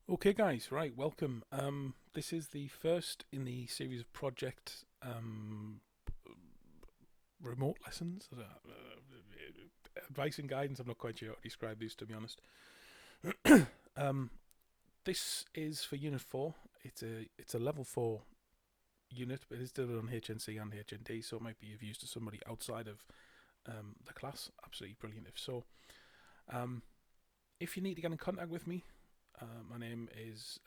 Okay, guys, right, welcome. This is the first in the series of project remote lessons, advice and guidance. I'm not quite sure how to describe these, to be honest. um, this is for Unit 4. It's a level 4 unit, but it's delivered on HNC and HND, so it might be of use to somebody outside of the class. Absolutely brilliant if so. Um, if you need to get in contact with me, my name is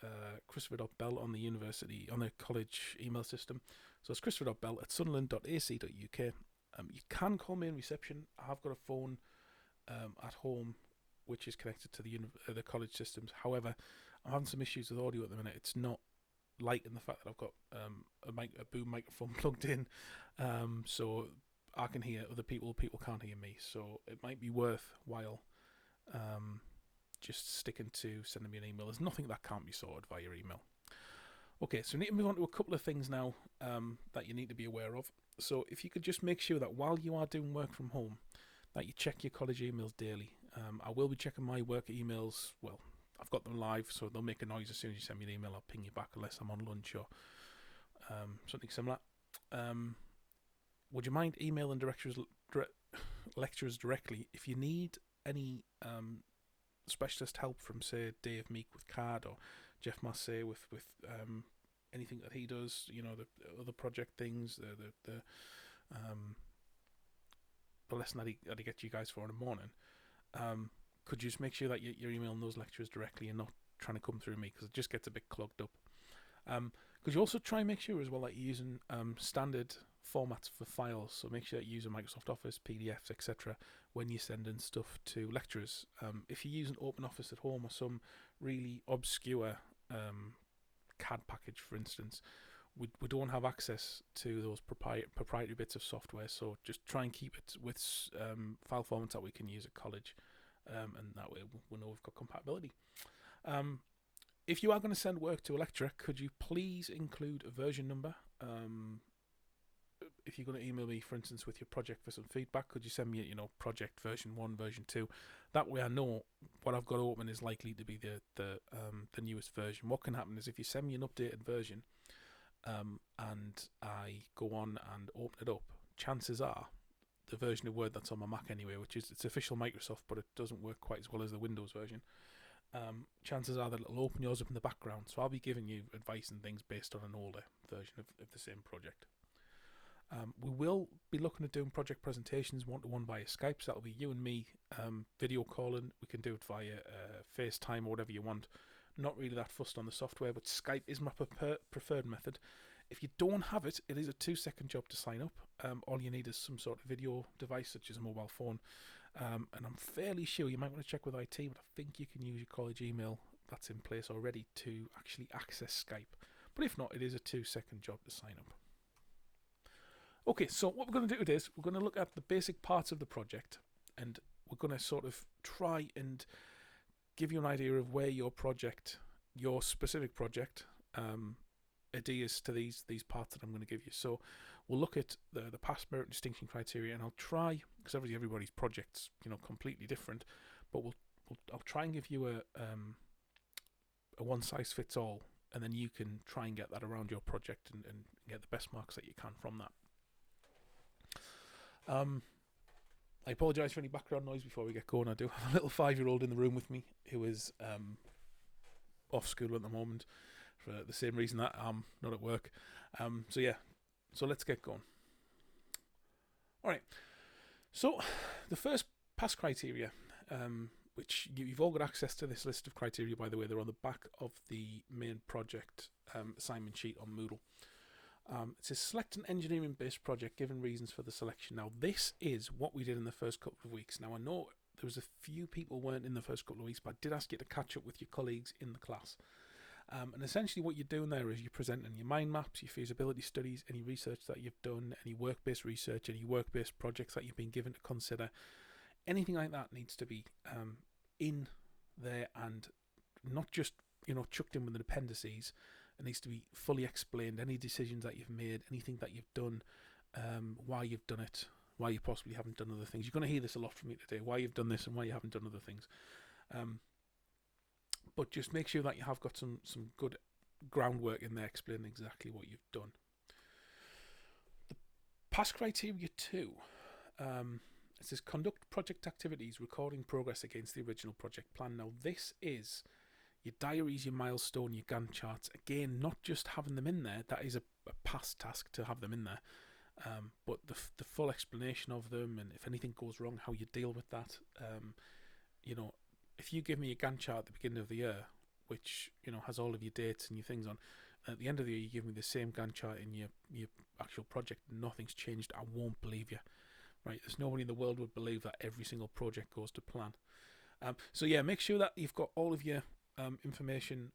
Christopher.Bell on the university, on the college email system. So it's Christopher.Bell at sunderland.ac.uk. You can call me in reception. I have got a phone at home which is connected to the college systems. However, I'm having some issues with audio at the minute. It's not light in the fact that I've got a boom microphone plugged in, so I can hear other people. People can't hear me. So it might be worthwhile um, just sticking to sending me an email. There's nothing that can't be sorted via email. Okay, so we need to move on to a couple of things now that you need to be aware of. So if you could just make sure that while you are doing work from home, that you check your college emails daily. I will be checking my work emails. Well, I've got them live, so they'll make a noise as soon as you send me an email. I'll ping you back unless I'm on lunch or something similar. Um, would you mind emailing lecturers directly if you need any specialist help from, say, Dave Meek with CAD or Jeff Massey with anything that he does? You know, the other project things, um, the lesson that he gets you guys for in the morning. Could you just make sure that you're emailing those lecturers directly and not trying to come through me, because it just gets a bit clogged up. Could you also try and make sure as well that you're using standard formats for files? So make sure that you're using Microsoft Office, PDFs, etc. when you're sending stuff to lecturers. If you're using OpenOffice at home or some really obscure CAD package, for instance, we don't have access to those proprietary bits of software. So just try and keep it with file formats that we can use at college, and that way we know we've got compatibility. Um, if you are going to send work to a lecturer, could you please include a version number? If you're going to email me, for instance, with your project for some feedback, could you send me, project version 1, version 2? That way I know what I've got open is likely to be the newest version. What can happen is if you send me an updated version and I go on and open it up, chances are the version of Word that's on my Mac anyway, which is it's official Microsoft, but it doesn't work quite as well as the Windows version. Chances are that it'll open yours up in the background. So I'll be giving you advice and things based on an older version of the same project. We will be looking at doing project presentations one-to-one via Skype. So that'll be you and me video calling. We can do it via FaceTime or whatever you want. Not really that fussed on the software, but Skype is my preferred method. If you don't have it, it is a 2-second job to sign up. All you need is some sort of video device, such as a mobile phone. And I'm fairly sure, you might want to check with IT, but I think you can use your college email that's in place already to actually access Skype. But if not, it is a 2-second job to sign up. Okay, so what we're going to do today is we're going to look at the basic parts of the project, and we're going to sort of try and give you an idea of where your specific project, adheres to these parts that I'm going to give you. So we'll look at the past merit distinction criteria, and I'll try, because obviously everybody's project's completely different, but I'll try and give you a one size fits all, and then you can try and get that around your project and get the best marks that you can from that. I apologise for any background noise before we get going. I do have a little 5-year-old in the room with me who is off school at the moment for the same reason that I'm not at work. So let's get going. All right. So the first pass criteria, which you've all got access to this list of criteria, by the way. They're on the back of the main project assignment sheet on Moodle. It says select an engineering-based project given reasons for the selection. Now, this is what we did in the first couple of weeks. Now, I know there was a few people weren't in the first couple of weeks, but I did ask you to catch up with your colleagues in the class. And essentially what you're doing there is you're presenting your mind maps, your feasibility studies, any research that you've done, any work-based research, any work-based projects that you've been given to consider. Anything like that needs to be in there and not just chucked in with the appendices. It needs to be fully explained. Any decisions that you've made, anything that you've done, why you've done it, why you possibly haven't done other things. You're going to hear this a lot from me today, why you've done this and why you haven't done other things. But just make sure that you have got some good groundwork in there explaining exactly what you've done. The pass criteria 2. It says conduct project activities recording progress against the original project plan. Now this is your diaries, your milestone, your Gantt charts. Again, not just having them in there. That is a past task to have them in there. But the full explanation of them, and if anything goes wrong, how you deal with that. If you give me a Gantt chart at the beginning of the year, which has all of your dates and your things on, at the end of the year you give me the same Gantt chart in your actual project, nothing's changed, I won't believe you. Right? There's nobody in the world would believe that every single project goes to plan. So yeah, make sure that you've got all of your information,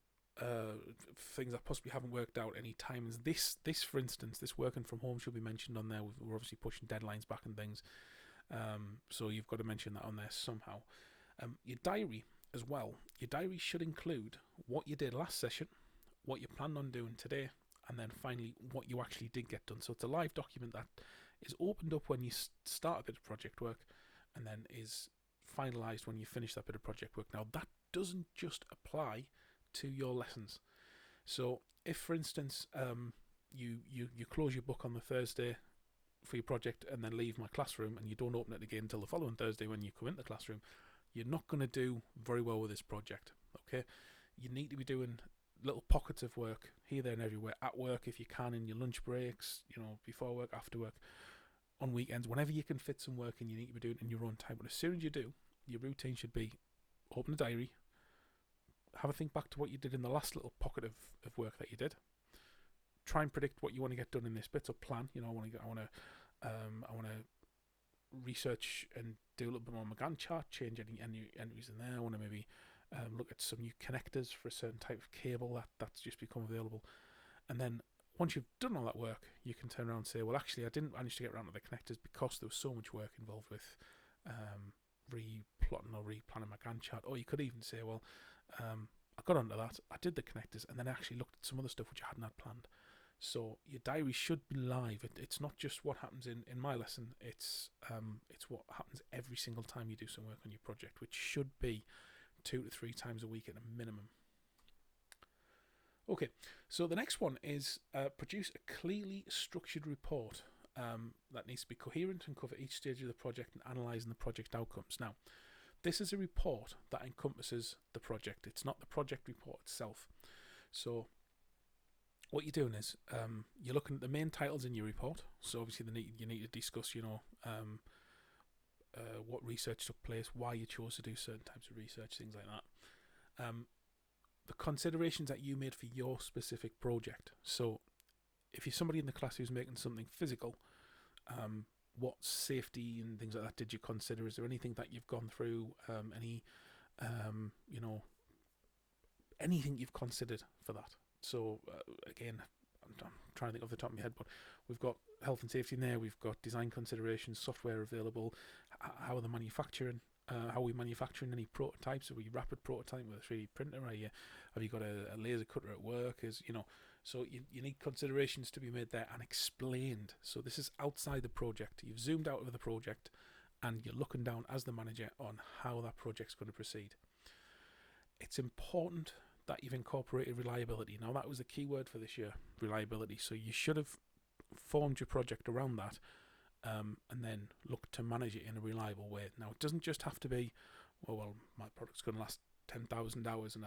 things that possibly haven't worked out, any timings. This, for instance, this working from home should be mentioned on there. We're obviously pushing deadlines back and things, so you've got to mention that on there somehow. Your diary as well. Your diary should include what you did last session, what you planned on doing today, and then finally what you actually did get done. So it's a live document that is opened up when you start a bit of project work, and then is finalised when you finish that bit of project work. Now that doesn't just apply to your lessons. So if, for instance, you close your book on the Thursday for your project and then leave my classroom, and you don't open it again until the following Thursday when you come into the classroom, you're not going to do very well with this project. Okay, you need to be doing little pockets of work here, there, and everywhere. At work, if you can, in your lunch breaks, before work, after work, on weekends, whenever you can fit some work in, you need to be doing it in your own time. But as soon as you do, your routine should be open a diary, have a think back to what you did in the last little pocket of work that you did. Try and predict what you want to get done in this bit, or plan. I want to research and do a little bit more on my Gantt chart, change any entries in there. I want to maybe look at some new connectors for a certain type of cable that's just become available. And then once you've done all that work, you can turn around and say, well, actually, I didn't manage to get around to the connectors because there was so much work involved with replotting or replanning my Gantt chart. Or you could even say, well, I got onto that, I did the connectors, and then I actually looked at some other stuff which I hadn't had planned. So your diary should be live. It's not just what happens in my lesson. It's what happens every single time you do some work on your project, which should be 2 to 3 times a week at a minimum. Okay, so the next one is produce a clearly structured report that needs to be coherent and cover each stage of the project and analysing the project outcomes. Now, this is a report that encompasses the project. It's not the project report itself. So what you're doing is you're looking at the main titles in your report. So obviously you need to discuss, what research took place, why you chose to do certain types of research, things like that. The considerations that you made for your specific project. So if you're somebody in the class who's making something physical, what safety and things like that did you consider? Is there anything that you've gone through? Anything you've considered for that? So again, I'm trying to think off the top of my head, but we've got health and safety in there. We've got design considerations, software available, how are the manufacturing? How are we manufacturing any prototypes? Are we rapid prototyping with a 3D printer? Have you got a laser cutter at work? So you need considerations to be made there and explained. So this is outside the project. You've zoomed out of the project and you're looking down as the manager on how that project's going to proceed. It's important that you've incorporated reliability. Now that was the key word for this year, reliability. So you should have formed your project around that, and then look to manage it in a reliable way. Now it doesn't just have to be, well, my product's going to last 10,000 hours, and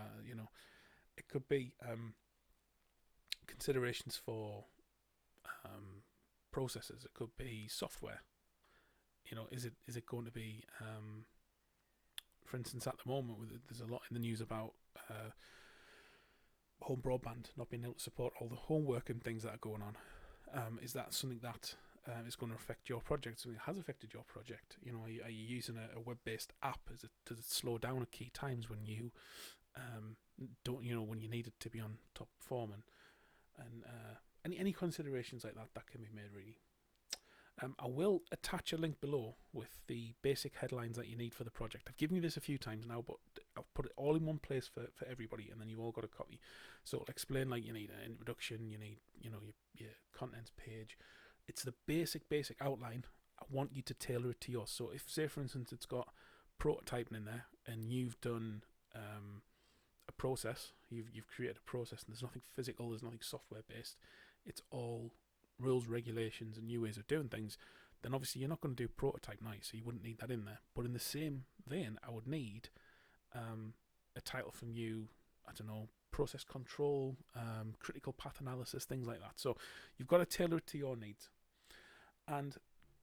it could be considerations for processes. It could be software. Is it going to be, for instance, at the moment there's a lot in the news about home broadband not being able to support all the homework and things that are going on. Is that something that is going to affect your project? Something that has affected your project? Are you using a web-based app? Does it slow down at key times when you when you need it to be on top form? And any considerations like that can be made really. I will attach a link below with the basic headlines that you need for the project. I've given you this a few times now, but I'll put it all in one place for everybody, and then you've all got a copy. So it'll explain, like, you need an introduction, you need your contents page. It's the basic outline. I want you to tailor it to yours. So if, say for instance, it's got prototyping in there, and you've done a process. You've created a process, and there's nothing physical. There's nothing software based. It's all rules, regulations, and new ways of doing things. Then obviously you're not going to do prototype now, so you wouldn't need that in there. But in the same vein, I would need a title from you. I don't know, process control, critical path analysis, things like that. So you've got to tailor it to your needs. And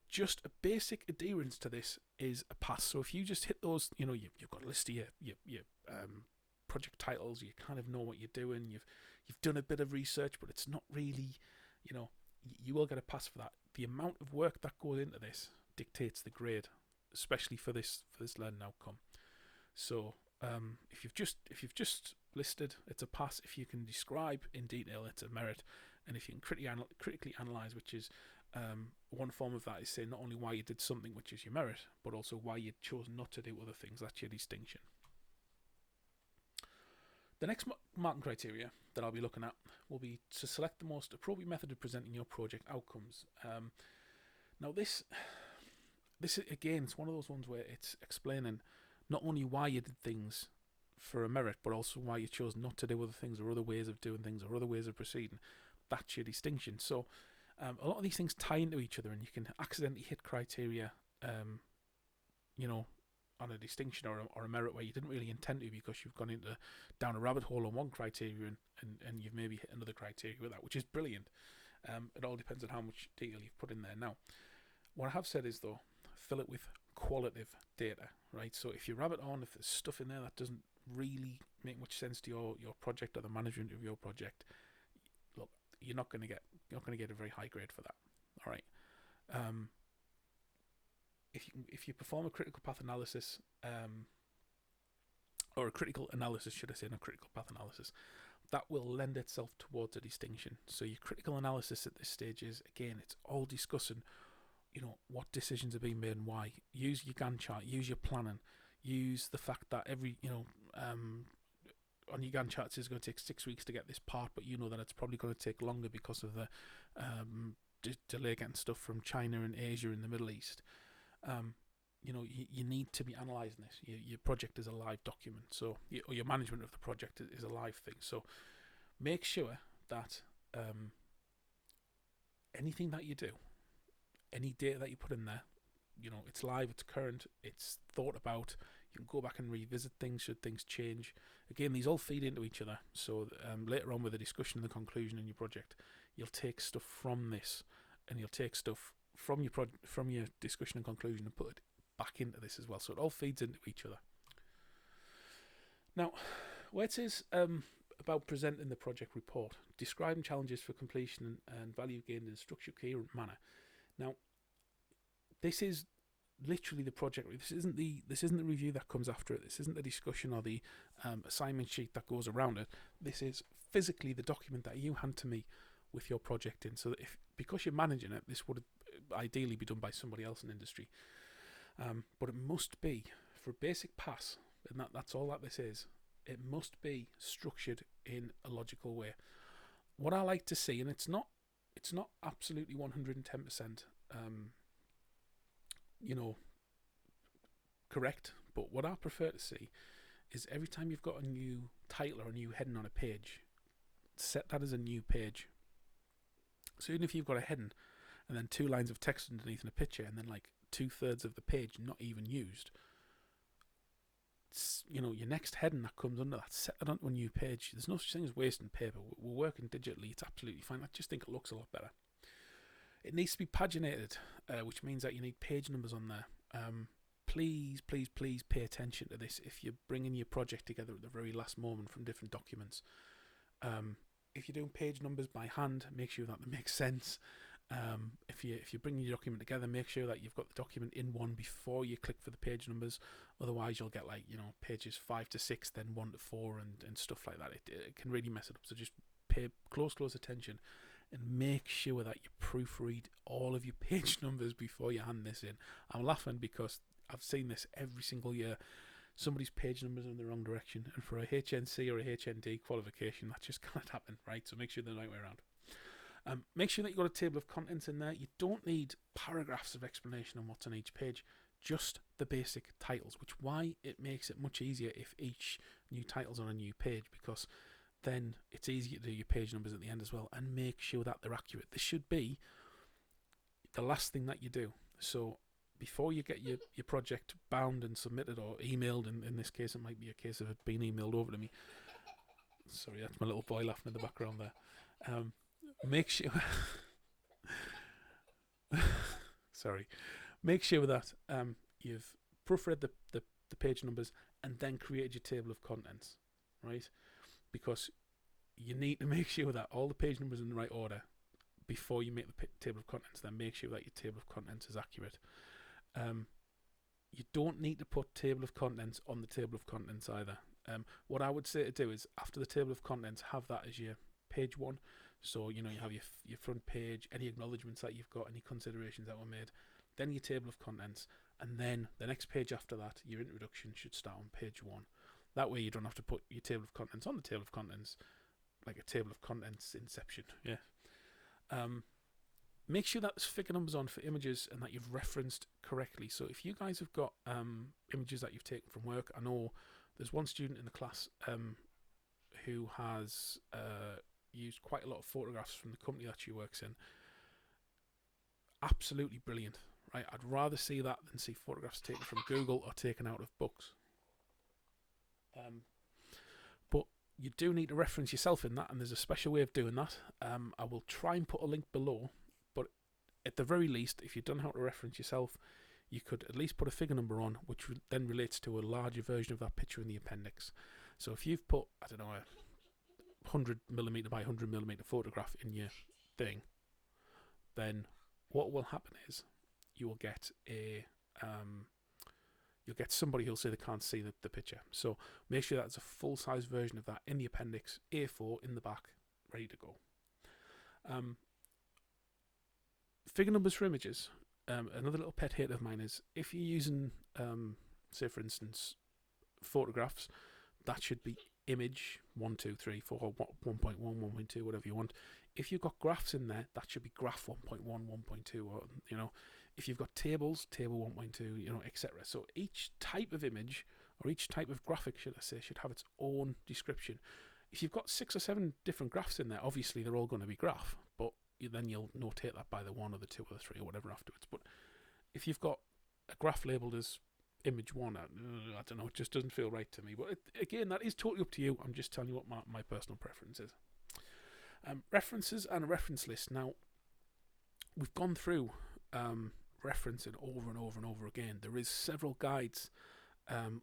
just a basic adherence to this is a pass. So if you just hit those, you've got a list of your project titles. You kind of know what you're doing. You've done a bit of research, but it's not really, you will get a pass for that. The amount of work that goes into this dictates the grade, especially for this learning outcome. So if you've just listed, it's a pass. If you can describe in detail, it's a merit. And if you can critically analyze, which is one form of that, is saying not only why you did something, which is your merit, but also why you chose not to do other things. That's your distinction. The next marking criteria that I'll be looking at will be to select the most appropriate method of presenting your project outcomes. Now this again, it's one of those ones where it's explaining not only why you did things for a merit, but also why you chose not to do other things or other ways of doing things or other ways of proceeding. That's your distinction. So a lot of these things tie into each other, and you can accidentally hit criteria, on a distinction or a merit where you didn't really intend to, because you've gone down a rabbit hole on one criterion and you've maybe hit another criteria with that, which is brilliant. It all depends on how much detail you've put in there. Now, what I have said is, though, fill it with qualitative data, right? So if you rabbit on, if there's stuff in there that doesn't really make much sense to your project or the management of your project, look, you're not going to get a very high grade for that. All right. If you perform a critical path analysis, or a critical analysis, should I say, not critical path analysis, that will lend itself towards a distinction. So your critical analysis at this stage is, again, it's all discussing, what decisions are being made and why. Use your Gantt chart, use your planning, use the fact that every, on your Gantt chart, it's going to take 6 weeks to get this part, but you know that it's probably going to take longer because of the delay getting stuff from China and Asia and the Middle East. You need to be analysing this. Your project is a live document, so or your management of the project is a live thing. So make sure that anything that you do, any data that you put in there, it's live, it's current, it's thought about. You can go back and revisit things should things change. Again, these all feed into each other. So later on with the discussion and the conclusion in your project, you'll take stuff from this, and you'll take stuff from your discussion and conclusion and put it back into this as well. So it all feeds into each other. Now, where it says about presenting the project report, describing challenges for completion and value gained in a structured, coherent manner. Now, this is literally the project. This isn't the review that comes after it. This isn't the discussion or the assignment sheet that goes around it. This is physically the document that you hand to me with your project in. So that because you're managing it, this would ideally be done by somebody else in industry. But it must be, for a basic pass, and that's all that this is, it must be structured in a logical way. What I like to see, and it's not absolutely 110%, correct, but what I prefer to see is every time you've got a new title or a new heading on a page, set that as a new page. So even if you've got a heading and then 2 lines of text underneath in a picture, and then like 2/3 of the page not even used, your next heading that comes under that, set that onto a new page. There's no such thing as wasting paper. We're working digitally. It's absolutely fine. I just think it looks a lot better. It needs to be paginated, which means that you need page numbers on there. Please pay attention to this if you're bringing your project together at the very last moment from different documents. If you're doing page numbers by hand, make sure that they make sense. If you're bringing your document together, make sure that you've got the document in one before you click for the page numbers. Otherwise, you'll get pages 5 to 6, then 1 to 4, and stuff like that. It can really mess it up. So just pay close attention and make sure that you proofread all of your page numbers before you hand this in. I'm laughing because I've seen this every single year. Somebody's page numbers are in the wrong direction, and for a HNC or a HND qualification, that just can't happen, right? So make sure they're the right way around. Make sure that you've got a table of contents in there. You don't need paragraphs of explanation on what's on each page. just the basic titles, which why it makes it much easier if each new title's on a new page, because then it's easier to do your page numbers at the end as well, and make sure that they're accurate. This should be the last thing that you do. So before you get your project bound and submitted or emailed, in this case it might be a case of it being emailed over to me. Sorry, that's my little boy laughing in the background there. Make sure sorry, make sure that you've proofread the page numbers and then created your table of contents, right? Because you need to make sure that all the page numbers are in the right order before you make the table of contents. Then make sure that your table of contents is accurate. You don't need to put table of contents on the table of contents either. What I would say to do is, after the table of contents, have that as your page one. So you have your front page, any acknowledgements that you've got, any considerations that were made, then your table of contents, and then the next page after that, your introduction, should start on page one. That way you don't have to put your table of contents on the table of contents, like a table of contents inception. Yeah. Make sure that there's figure numbers on for images and that you've referenced correctly. So if you guys have got images that you've taken from work, I know there's one student in the class who has used quite a lot of photographs from the company that she works in. Absolutely brilliant, right? I'd rather see that than see photographs taken from Google or taken out of books. But you do need to reference yourself in that, and there's a special way of doing that. I will try and put a link below, but at the very least, if you don't know how to reference yourself, you could at least put a figure number on, which then relates to a larger version of that picture in the appendix. So if you've put, I don't know, a 100mm by 100mm photograph in your thing, then what will happen is you will get you'll get somebody who'll say they can't see the picture. So make sure that's a full-size version of that in the appendix, A4 in the back, ready to go. Figure numbers for images. Another little pet hate of mine is, if you're using, say for instance, photographs, that should be image 1, 2, 3, 4, 1.1, 1.2, whatever you want. If you've got graphs in there, that should be graph 1.1, 1.2, or if you've got tables, table 1.2, etc. So each type of image, or each type of graphic, should I say, should have its own description. If you've got 6 or 7 different graphs in there, obviously they're all going to be graph, but then you'll notate that by the 1 or the 2 or the 3 or whatever afterwards. But if you've got a graph labelled as image 1, I don't know, it just doesn't feel right to me. But again, that is totally up to you. I'm just telling you what my personal preference is. References and a reference list. Now, we've gone through referencing over and over and over again. There is several guides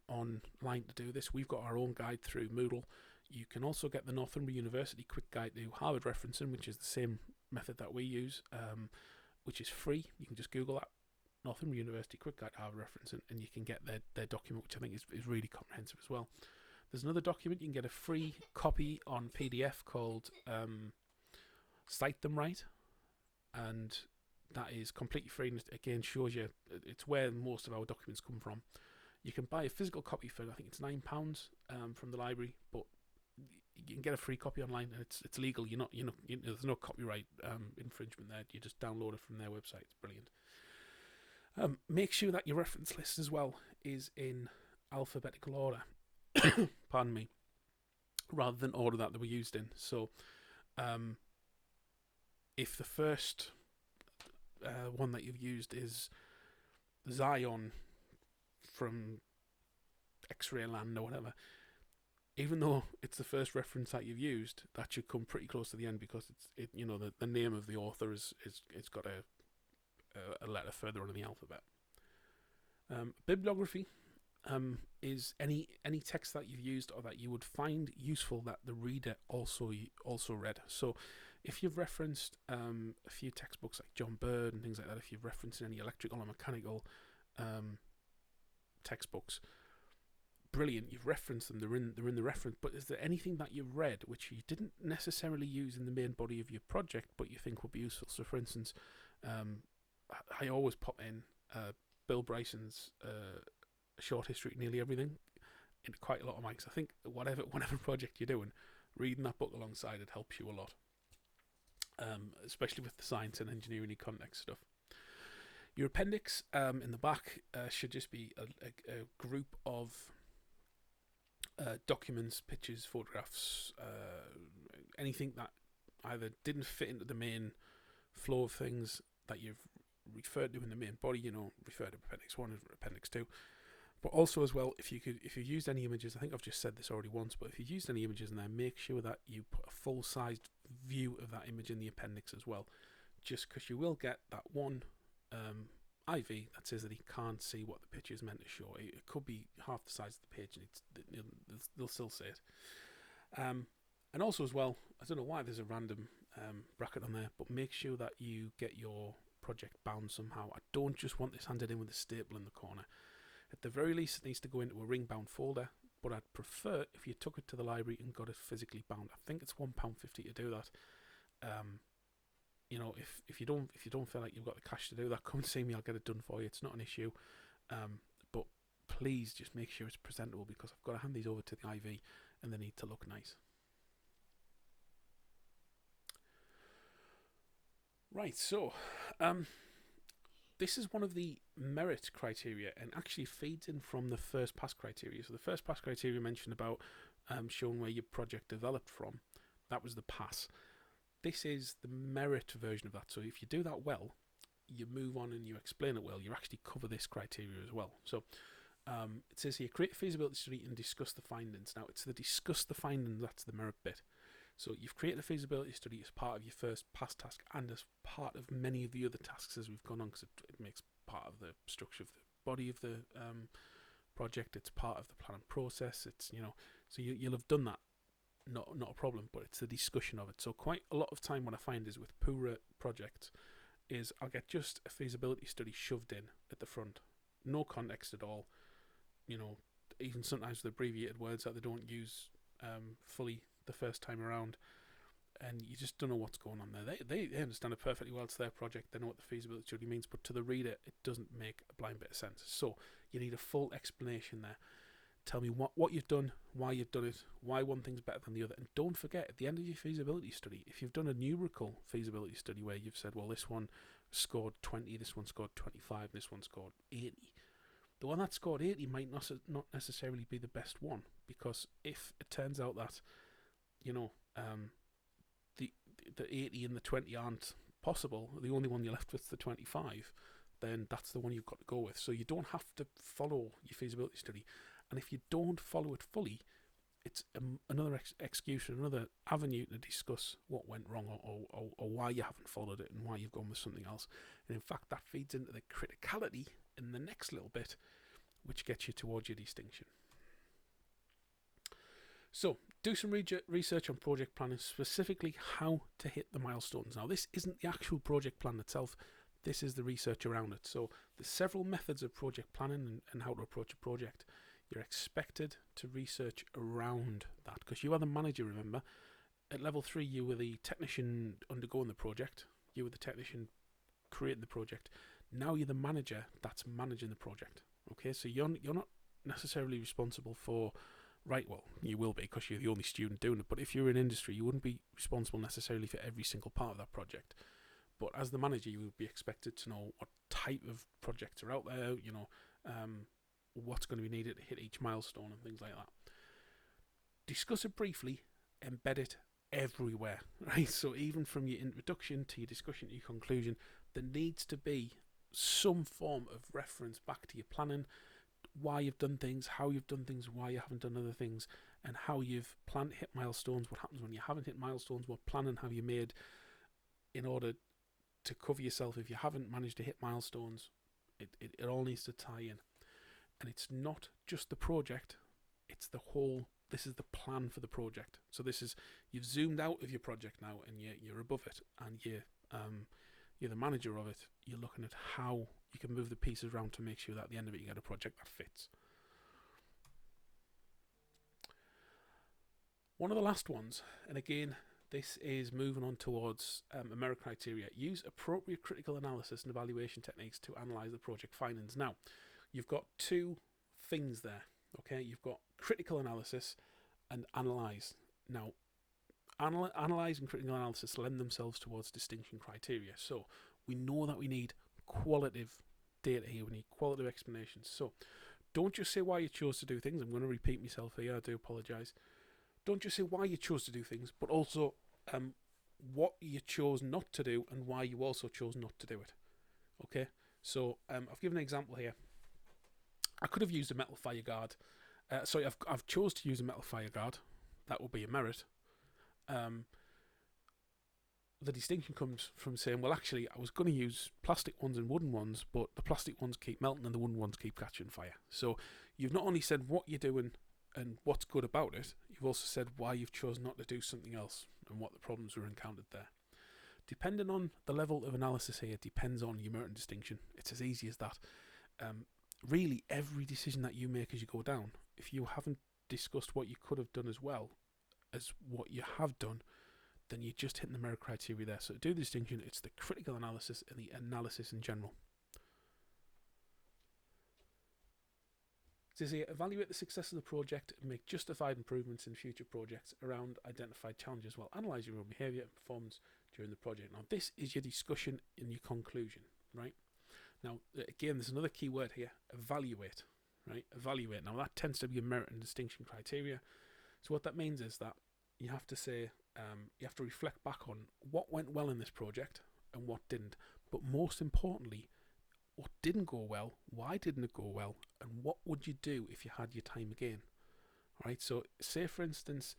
online to do this. We've got our own guide through Moodle. You can also get the Northumbria University Quick Guide to Harvard Referencing, which is the same method that we use, which is free. You can just Google that, Northumbria University Quick Guide to Harvard Referencing, and you can get their document, which I think is really comprehensive as well. There's another document you can get a free copy on PDF called Cite Them Right, and that is completely free, and again shows you it's where most of our documents come from. You can buy a physical copy for, I think it's £9 from the library, but you can get a free copy online, and it's legal. There's no copyright infringement there. You just download it from their website. It's brilliant. Make sure that your reference list as well is in alphabetical order. Pardon me. Rather than order that they were used in. So, if the first one that you've used is Zion from X-Ray Land or whatever, even though it's the first reference that you've used, that should come pretty close to the end, because the name of the author it's got a letter further on in the alphabet. Bibliography is any text that you've used or that you would find useful that the reader also read. So if you've referenced a few textbooks like John Bird and things like that, if you've referenced any electrical or mechanical textbooks, brilliant, you've referenced them, they're in the reference. But is there anything that you've read which you didn't necessarily use in the main body of your project but you think would be useful? So for instance, I always pop in Bill Bryson's Short History of Nearly Everything in quite a lot of mics. I think whatever project you're doing, reading that book alongside it helps you a lot, especially with the science and engineering context stuff. Your appendix in the back should just be a group of documents, pictures, photographs, anything that either didn't fit into the main flow of things that you've referred to in the main body. Refer to appendix 1 and appendix 2. But also as well, if you've used any images, I think I've just said this already once, but if you've used any images in there, make sure that you put a full-sized view of that image in the appendix as well, just because you will get that one IV that says that he can't see what the picture is meant to show. It could be half the size of the page, and they'll still say it. And also as well, I don't know why there's a random bracket on there, but make sure that you get your project bound somehow. I don't just want this handed in with a staple in the corner. At the very least, it needs to go into a ring-bound folder, but I'd prefer if you took it to the library and got it physically bound. I think it's £1.50 to do that. If you don't feel like you've got the cash to do that, come and see me. I'll get it done for you. It's not an issue. But please just make sure it's presentable, because I've got to hand these over to the IV and they need to look nice. Right, so this is one of the merit criteria and actually feeds in from the first pass criteria. So the first pass criteria mentioned about showing where your project developed from. That was the pass. This is the merit version of that. So if you do that well, you move on and you explain it well, you actually cover this criteria as well. So it says here, create a feasibility study and discuss the findings. Now, it's the discuss the findings, that's the merit bit. So you've created a feasibility study as part of your first pass task and as part of many of the other tasks as we've gone on, because it makes part of the structure of the body of the project. It's part of the planning process. It's, so you'll have done that. Not a problem, but it's the discussion of it. So quite a lot of time what I find is with poorer projects is I'll get just a feasibility study shoved in at the front. No context at all. Even sometimes with abbreviated words that they don't use fully the first time around, and you just don't know what's going on there. They understand it perfectly well. It's their project. They know what the feasibility study means, but to the reader, it doesn't make a blind bit of sense. So you need a full explanation there. Tell me what you've done, why you've done it, why one thing's better than the other. And don't forget, at the end of your feasibility study, if you've done a numerical feasibility study where you've said, well, this one scored 20, this one scored 25, this one scored 80, the one that scored 80 might not necessarily be the best one, because if it turns out that the 80 and the 20 aren't possible, the only one you're left with is the 25, then that's the one you've got to go with. So you don't have to follow your feasibility study. And if you don't follow it fully, it's another excuse, another avenue to discuss what went wrong, or why you haven't followed it and why you've gone with something else. And in fact, that feeds into the criticality in the next little bit, which gets you towards your distinction. So, do some research on project planning, specifically how to hit the milestones. Now, this isn't the actual project plan itself. This is the research around it. So, there's several methods of project planning and how to approach a project. You're expected to research around that, because you are the manager, remember. At level 3, you were the technician undergoing the project. You were the technician creating the project. Now you're the manager that's managing the project. Okay, so you're not necessarily responsible for, right, well, you will be because you're the only student doing it, but if you're in industry, you wouldn't be responsible necessarily for every single part of that project. But as the manager, you would be expected to know what type of projects are out there, what's going to be needed to hit each milestone and things like that. Discuss it briefly, embed it everywhere, right? So even from your introduction to your discussion to your conclusion, there needs to be some form of reference back to your planning, why you've done things, how you've done things, why you haven't done other things, and how you've planned to hit milestones, what happens when you haven't hit milestones, what planning have you made in order to cover yourself if you haven't managed to hit milestones. It all needs to tie in. And it's not just the project, it's the whole, this is the plan for the project. So this is, you've zoomed out of your project now and you're above it, and you're the manager of it. You're looking at how you can move the pieces around to make sure that at the end of it you get a project that fits. One of the last ones, and again, this is moving on towards a merit criteria. Use appropriate critical analysis and evaluation techniques to analyse the project findings. Now, you've got two things there, okay? You've got critical analysis and analyse. Now, analyse and critical analysis lend themselves towards distinction criteria. So we know that we need qualitative data here. We need qualitative explanations. So don't just say why you chose to do things. I'm going to repeat myself here. I do apologise. Don't just say why you chose to do things, but also what you chose not to do and why you also chose not to do it. Okay? So I've given an example here. I could have used a metal fire guard. I've chose to use a metal fire guard. That will be a merit. The distinction comes from saying, well, actually, I was going to use plastic ones and wooden ones, but the plastic ones keep melting and the wooden ones keep catching fire. So you've not only said what you're doing and what's good about it, you've also said why you've chosen not to do something else and what the problems were encountered there. Depending on the level of analysis here, depends on your merit and distinction. It's as easy as that. Really, every decision that you make as you go down, if you haven't discussed what you could have done as well as what you have done, then you're just hitting the merit criteria there. So to do the distinction, it's the critical analysis and the analysis in general. It says here, evaluate the success of the project and make justified improvements in future projects around identified challenges while analysing your own behaviour and performance during the project. Now, this is your discussion and your conclusion, right? Now, again, there's another key word here, evaluate, right? Evaluate. Now, that tends to be a merit and distinction criteria. So what that means is that you have to say, you have to reflect back on what went well in this project and what didn't. But most importantly, what didn't go well, why didn't it go well, and what would you do if you had your time again? Right. So say, for instance,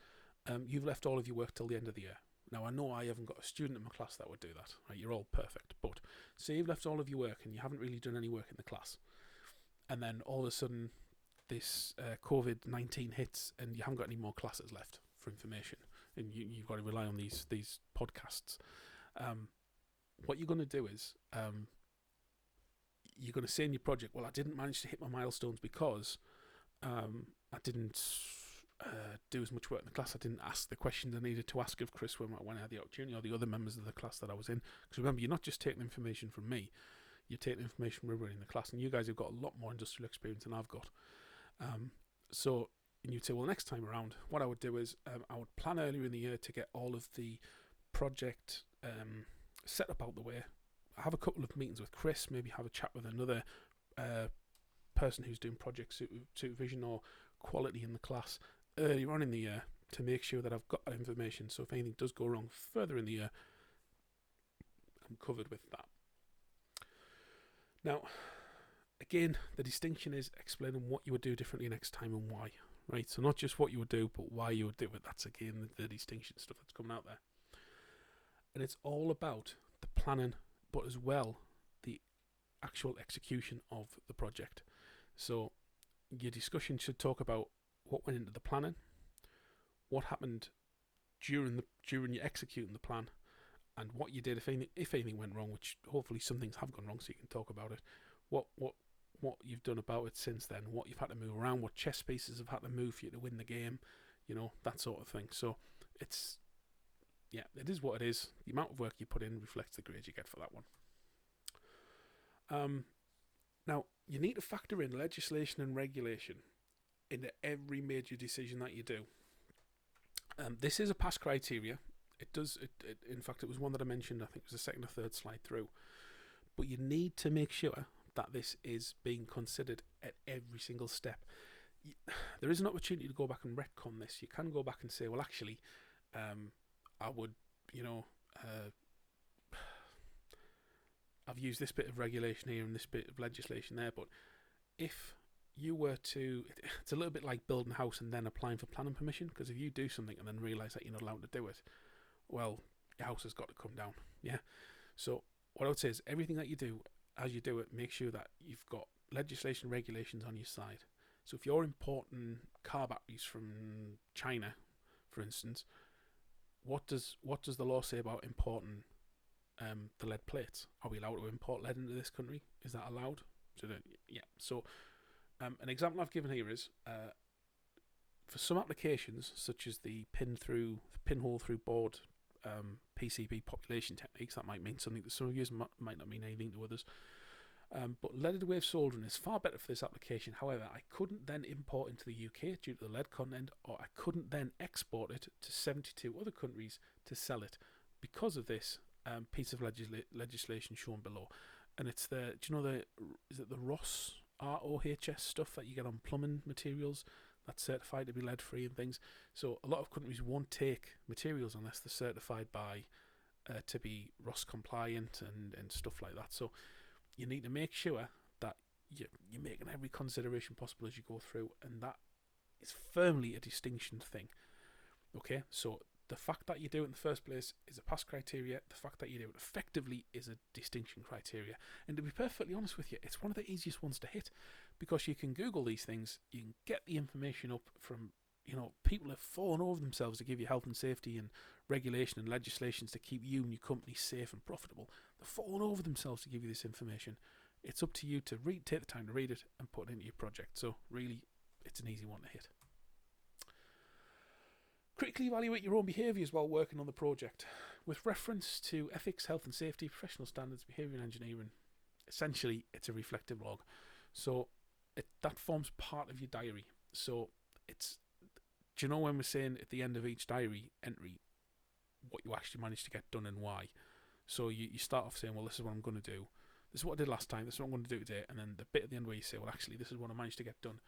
you've left all of your work till the end of the year. Now, I know I haven't got a student in my class that would do that. Right. You're all perfect. But say you've left all of your work and you haven't really done any work in the class. And then all of a sudden this COVID-19 hits and you haven't got any more classes left for information. And you've got to rely on these podcasts. What you're going to do is you're going to say in your project, well, I didn't manage to hit my milestones because I didn't do as much work in the class. I didn't ask the questions I needed to ask of Chris when I had the opportunity, or the other members of the class that I was in. Because remember, you're not just taking information from me, you're taking information from everybody in the class, and you guys have got a lot more industrial experience than I've got. And you'd say, well, next time around, what I would do is I would plan earlier in the year to get all of the project set up out the way. Have a couple of meetings with Chris, maybe have a chat with another person who's doing project supervision or quality in the class earlier on in the year to make sure that I've got that information. So if anything does go wrong further in the year, I'm covered with that. Now, again, the distinction is explaining what you would do differently next time and why. Right, so not just what you would do, but why you would do it. That's again the distinction stuff that's coming out there. And it's all about the planning, but as well the actual execution of the project. So your discussion should talk about what went into the planning, what happened during you executing the plan, and what you did if anything went wrong, which hopefully some things have gone wrong, so you can talk about it. What you've done about it since then, what you've had to move around, what chess pieces have had to move for you to win the game, that sort of thing. So it is what it is. The amount of work you put in reflects the grade you get for that one. Now, you need to factor in legislation and regulation into every major decision that you do. This is a pass criteria. In fact, it was one that I mentioned, I think it was the second or third slide through. But you need to make sure that this is being considered at every single step. There is an opportunity to go back and retcon this. You can go back and say, well, actually, I would, I've used this bit of regulation here and this bit of legislation there, but if you were to, it's a little bit like building a house and then applying for planning permission, because if you do something and then realise that you're not allowed to do it, well, your house has got to come down, yeah? So what I would say is everything that you do, as you do it, make sure that you've got legislation regulations on your side. So if you're importing car batteries from China, for instance, what does the law say about importing the lead plates? Are we allowed to import lead into this country? Is that allowed? So an example I've given here is for some applications, such as the pinhole through board PCB population techniques, that might mean something to some of you, might not mean anything to others. But leaded wave soldering is far better for this application. However, I couldn't then import into the UK due to the lead content, or I couldn't then export it to 72 other countries to sell it because of this piece of legislation shown below. and it's the, do you know is it the ROHS stuff that you get on plumbing materials that's certified to be lead free and things. So a lot of countries won't take materials unless they're certified by to be ROS compliant and stuff like that. So you need to make sure that you're making every consideration possible as you go through, and that is firmly a distinction thing. Okay, so the fact that you do it in the first place is a pass criteria. The fact that you do it effectively is a distinction criteria. And to be perfectly honest with you, it's one of the easiest ones to hit, because you can Google these things, you can get the information up from, people have fallen over themselves to give you health and safety and regulation and legislations to keep you and your company safe and profitable. They're falling over themselves to give you this information. It's up to you to take the time to read it and put it into your project. So really, it's an easy one to hit. Critically evaluate your own behaviours while working on the project. With reference to ethics, health and safety, professional standards, behaviour and engineering, essentially it's a reflective log. So that forms part of your diary. So do you know when we're saying at the end of each diary entry what you actually managed to get done and why? So you start off saying, well, this is what I'm going to do. This is what I did last time. This is what I'm going to do today. And then the bit at the end where you say, well, actually, this is what I managed to get done.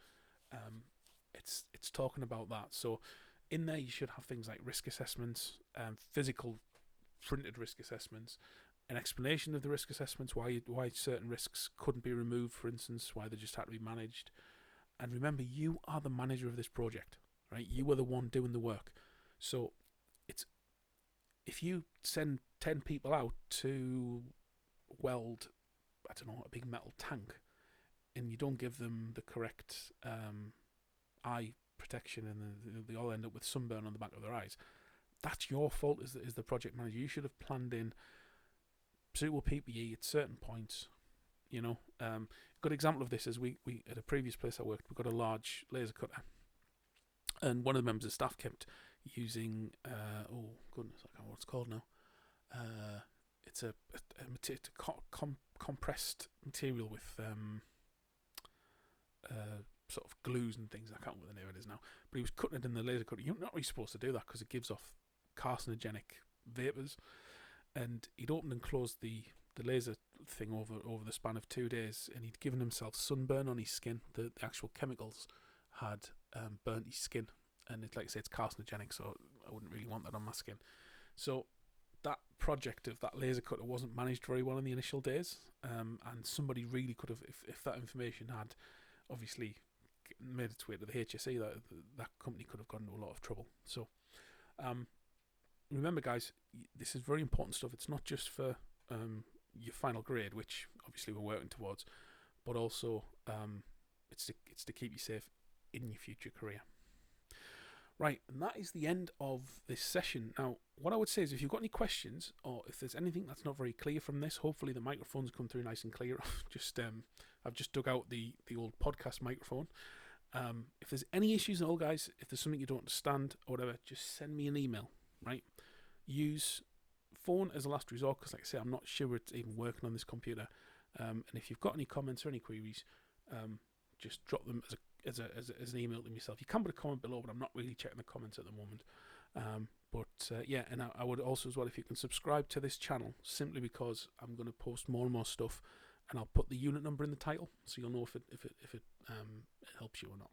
It's talking about that. So in there, you should have things like risk assessments, physical printed risk assessments, an explanation of the risk assessments, why certain risks couldn't be removed, for instance, why they just had to be managed. And remember, you are the manager of this project, right? You are the one doing the work. So if you send 10 people out to weld, I don't know, a big metal tank, and you don't give them the correct eye protection, and they all end up with sunburn on the back of their eyes, that's your fault as the project manager. You should have planned in suitable PPE at certain points. Good example of this is we at a previous place I worked, we got a large laser cutter, and one of the members of staff kept using oh goodness, I can't remember what it's called now. It's a compressed material with sort of glues and things. I can't remember what the name of it is now. But he was cutting it in the laser cutter. You're not really supposed to do that because it gives off carcinogenic vapours. And he'd opened and closed the laser thing over the span of 2 days, and he'd given himself sunburn on his skin. The actual chemicals had burnt his skin, and it's like I say, it's carcinogenic, so I wouldn't really want that on my skin. So that project of that laser cutter wasn't managed very well in the initial days, and somebody really could have, if that information had obviously made its way to the HSE, that company could have gone into a lot of trouble. So remember, guys, this is very important stuff. It's not just for your final grade, which obviously we're working towards, but also it's to keep you safe in your future career. Right, and that is the end of this session. Now, what I would say is, if you've got any questions, or if there's anything that's not very clear from this, hopefully the microphones come through nice and clear. I've just dug out the old podcast microphone. If there's any issues at all, guys, if there's something you don't understand or whatever, just send me an email, right? Use phone as a last resort, because like I say, I'm not sure it's even working on this computer. And if you've got any comments or any queries, just drop them as an email to myself. You can put a comment below, but I'm not really checking the comments at the moment. Yeah, and I would also as well, if you can subscribe to this channel, simply because I'm going to post more and more stuff, and I'll put the unit number in the title, so you'll know if it helps you or not.